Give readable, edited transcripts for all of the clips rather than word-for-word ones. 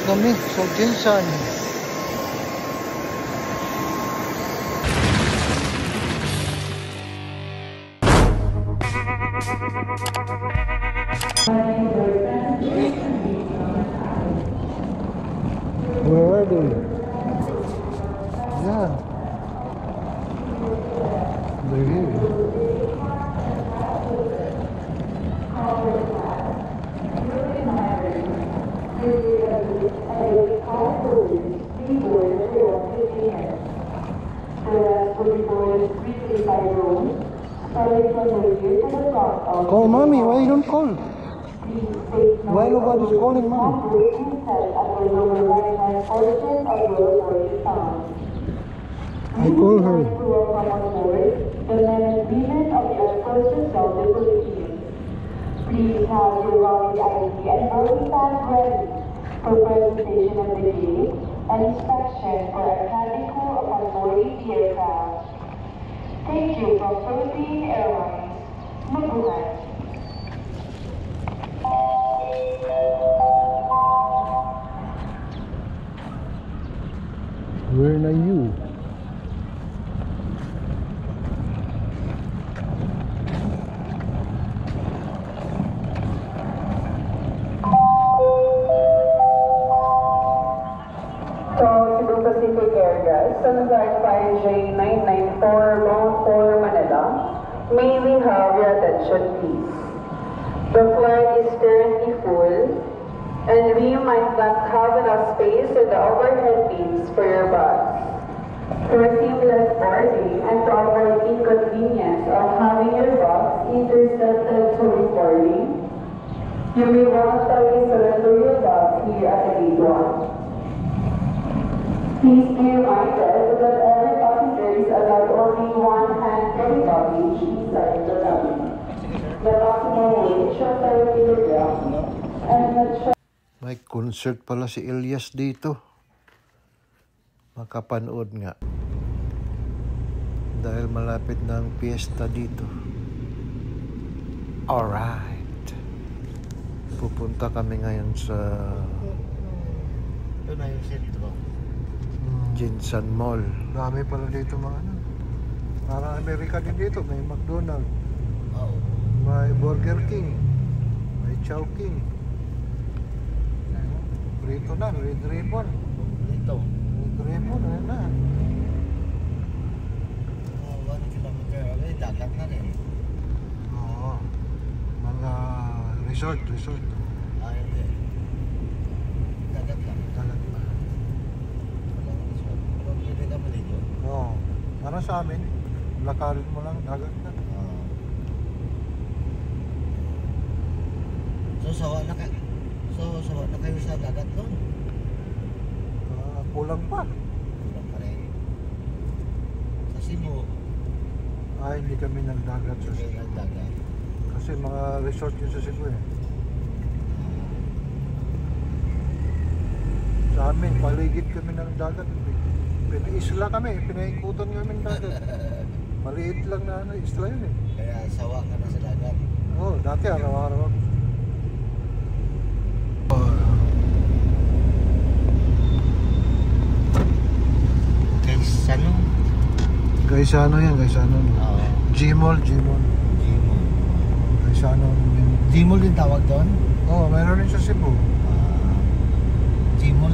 kami sa Jinsan. Where are they? Yeah. They're here. Call mommy, why you don't call? Why nobody's calling mommy? I call her. Please have your lobby ID and boarding pass ready for presentation of the gate and inspection for a cabin crew upon boarding the aircraft. Thank you from Philippine Airlines. Mabuhay. Where are you? Pacific Airways, Sunrise 5J994 bound for Manila. May we have your attention please? The flight is currently full and we might not have enough space in the overhead bins for your bags. For seamless boarding and to avoid inconvenience of having your bags intercepted during boarding, you may voluntarily surrender your bags here at the gate 1. Please be reminded that every passenger is allowed only one hand carry luggage inside the cabin. The maximum weight shall 7 kilograms and the May concert pala si Elias dito. Makapanood nga. Dahil malapit na ang piyesta dito. Alright. Pupunta kami ngayon sa Ito na yung sentro. Jinsan Mall. Dami pala dito mga ano. Parang Amerika din dito. May McDonald's. Oo. May Burger King. May Chowking. Rito na, Red Ribbon. Dito. Red Ribbon, ayun na. 1 kilometer away, dagat na rin. Oo. Mga resort. Ayun din. Dagat lang. Dagat na. Pero pwede kami dito. Oo. Para sa amin, lakarin mo lang, dagat na. So sawa na kayo sa dagat doon? Kulang pa. Kulang pa rin. Sa Cebu, Ay, hindi kami nagdagat sa kayo Cebu. nagdagat. Kasi mga resort yun sa Cebu eh. Sa amin, paligid kami ng dagat. Isla kami, pinaikutan kami ng dagat. Maliit lang na ano, isla yun eh. Kaya sawa ka na sa dagat. Oo, dati araw-araw. Gaisano yan, Gaisano. Oo. Gmall. Gmall. Gaisano. Gmall din tawag doon? Oo, mayroon rin sa Cebu. Gmall.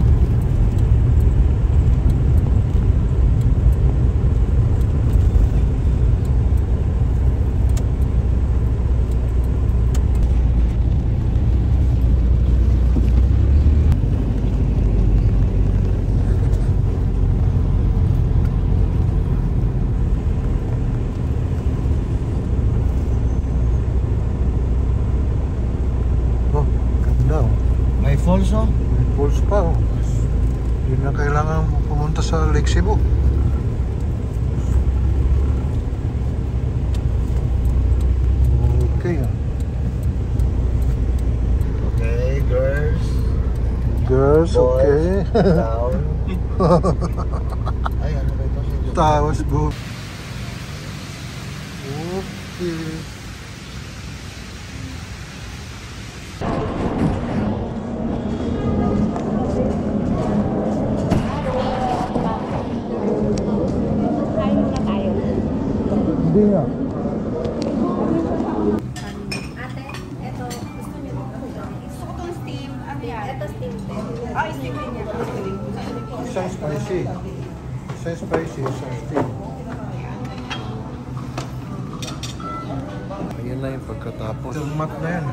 May falls oh? May falls pa oh. Yun na kailangan pumunta sa Lake Cebu. Okay ah. Okay, girls. Girls, Boys, okay. down. Ay, ano ba ito? Tapos go. Okay. Hindi nga. Ate, ito, gusto niyo ba? Gusto ko itong steam. Ano yan? Ito steam din. Ay, steam din yan. Isang spicy. Isang spicy, isang steam. Ayan na yung pagkatapos. Aftermath na yan.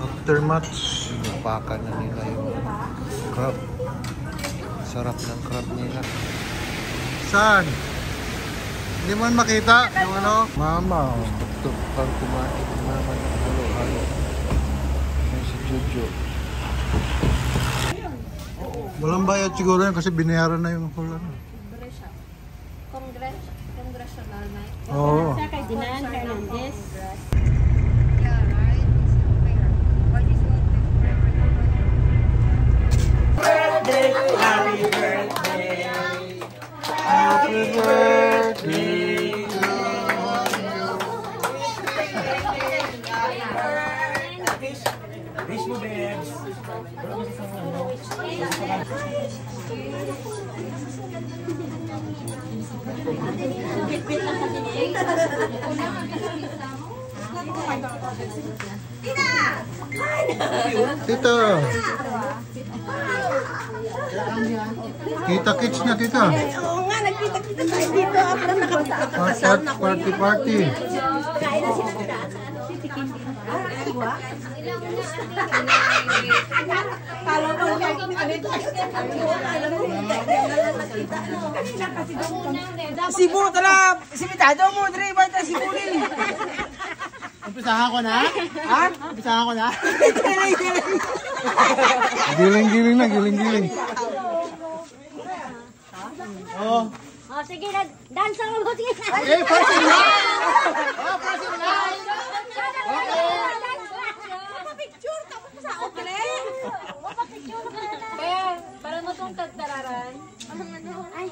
Aftermath. Sinupakan na nila yung crab. Sarap ng crab nila. Saan? Hindi mo makita yung ano? Mama. Tuk pang kumain ng mama ng halo-halo. Yan si Jojo. Walang bayad siguro yan kasi binayaran na yung whole ano. Congressional night. Oo. Sa kay Dinan Hernandez. Yeah, right? It's fair. What is what Happy birthday to Wish mo, babes. Tita! Kita-kits na, tita. Oo nga, nagkita-kita tayo dito. Ako lang nakapasal na ko. Party. Kain na sila sa Kala ko lang Sibu, tala! Simitado mo, Dre, ba't na Sibu rin? Umpisahan ko na? Ha? Umpisahan ko na? Giling-giling na, giling-giling. Oo. Oh, sige na. Dance ako mo. Sige. Okay, first in line! Oh, first in line! Picture, tapos sa okle. Kaya, para mo itong tagtararan. Ay.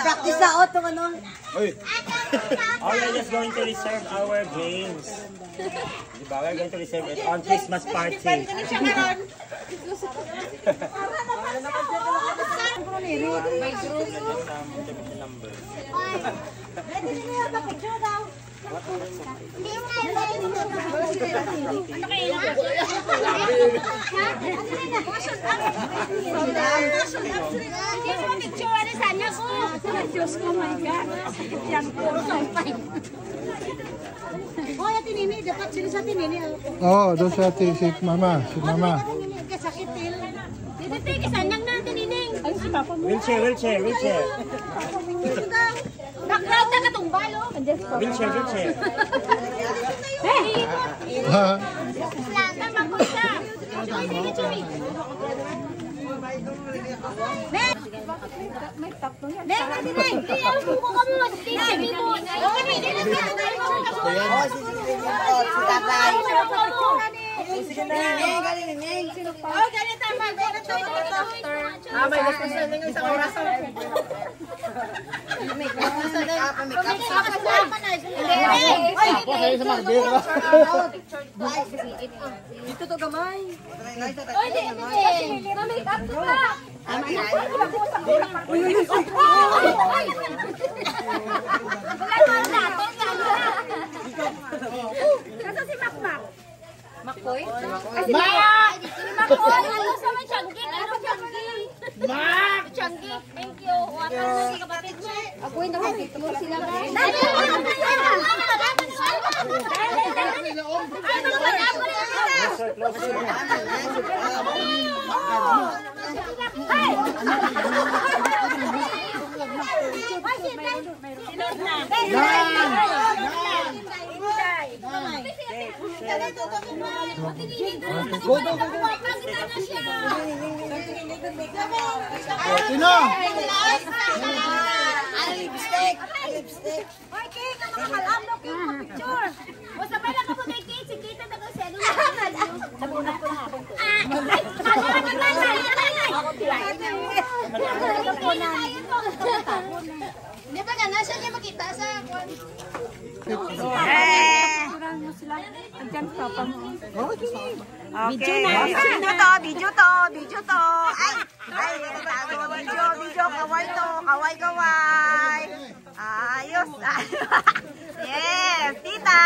Practice sa auto, ano? We are just going to reserve our games. Diba? We're going to reserve it on Christmas party. Diyos ko, my God. Yan po. Hoy, ati Nini, dapat sila sa ati Nini. Oo, doon si ate, si mama. Si mama. Kasakit til. Dito, tigisan lang natin, Nining. Ay, si Papa mo. Wheelchair. Background na katumbal, oh. Wheelchair. Hey! Ha? Planta, magpunta. Chumi. Neng, Neng. Ayaw mo ko kami mag-TV mo. Okay, Neng. Si tatay. Oh, ganito ba? May gusto sa ninyo isang oras. Dito to gamay. Oy, di. Ma-make up to ka. Uy. Wala na nato ka. Kasi si Makmak. Makoy? Si Makoy. Ano sa may Changi? Ano Changi? Mak! Changi. Thank you. Water na si kapatid mo. Ako yung nakapitmo sila ba? Dali! Sino? Lipstick. Hoy, Kate, ang mga kalamlo, Kate, picture. Basta may lang ako kay Kate, si Kate na cellular. Nabunan ko na ako. Hindi ba gana siya niya makita sa Andyan pa pa mo. Okay. Video to. Ay, video. Kaway. Ayos. Yes, tita.